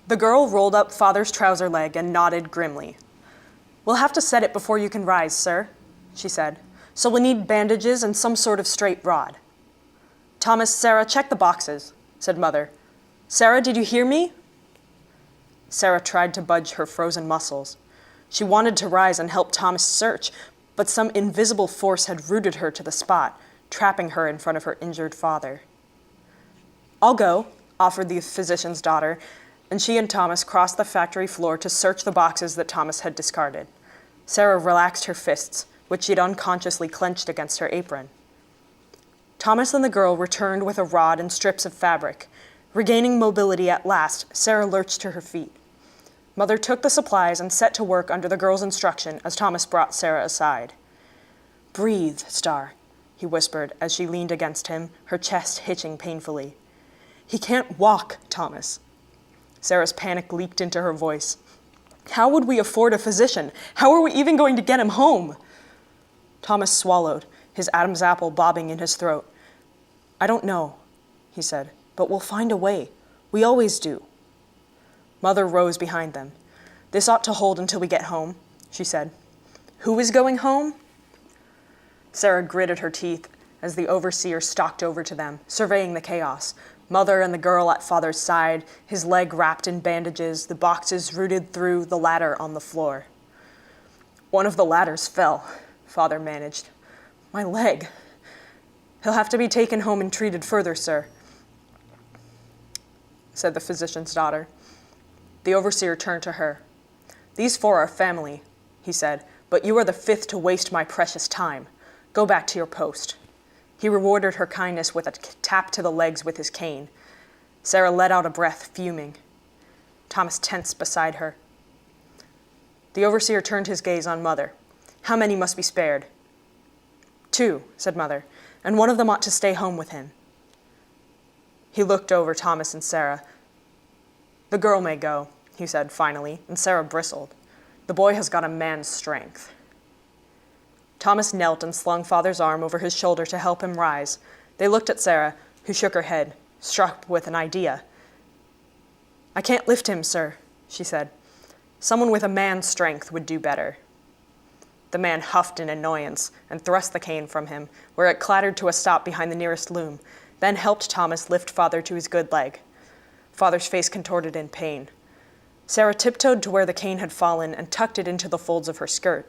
The girl rolled up Father's trouser leg and nodded grimly. "We'll have to set it before you can rise, sir," she said. "So we'll need bandages and some sort of straight rod." "Thomas, Sarah, check the boxes," said Mother. "Sarah, did you hear me?" Sarah tried to budge her frozen muscles. She wanted to rise and help Thomas search, but some invisible force had rooted her to the spot, trapping her in front of her injured father. "I'll go," offered the physician's daughter, and she and Thomas crossed the factory floor to search the boxes that Thomas had discarded. Sarah relaxed her fists, which she'd unconsciously clenched against her apron. Thomas and the girl returned with a rod and strips of fabric. Regaining mobility at last, Sarah lurched to her feet. Mother took the supplies and set to work under the girl's instruction as Thomas brought Sarah aside. "Breathe, Star," he whispered as she leaned against him, her chest hitching painfully. "He can't walk, Thomas." Sarah's panic leaked into her voice. "How would we afford a physician? How are we even going to get him home?" Thomas swallowed, his Adam's apple bobbing in his throat. "I don't know," he said, "but we'll find a way. We always do." Mother rose behind them. "This ought to hold until we get home," she said. "Who is going home?" Sarah gritted her teeth as the overseer stalked over to them, surveying the chaos. Mother and the girl at Father's side, his leg wrapped in bandages, the boxes rooted through the ladder on the floor. "One of the ladders fell," Father managed. "My leg. He'll have to be taken home and treated further, sir," said the physician's daughter. The overseer turned to her. "These four are family," he said, "but you are the fifth to waste my precious time. Go back to your post." He rewarded her kindness with a tap to the legs with his cane. Sarah let out a breath, fuming. Thomas tensed beside her. The overseer turned his gaze on Mother. "How many must be spared?" "2," said Mother, "and one of them ought to stay home with him." He looked over Thomas and Sarah. "The girl may go," he said finally, and Sarah bristled. "The boy has got a man's strength." Thomas knelt and slung Father's arm over his shoulder to help him rise. They looked at Sarah, who shook her head, struck with an idea. "I can't lift him, sir," she said. "Someone with a man's strength would do better." The man huffed in annoyance and thrust the cane from him, where it clattered to a stop behind the nearest loom, then helped Thomas lift Father to his good leg. Father's face contorted in pain. Sarah tiptoed to where the cane had fallen and tucked it into the folds of her skirt,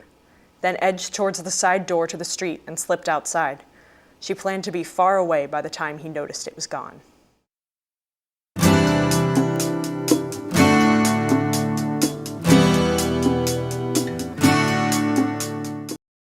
then edged towards the side door to the street and slipped outside. She planned to be far away by the time he noticed it was gone.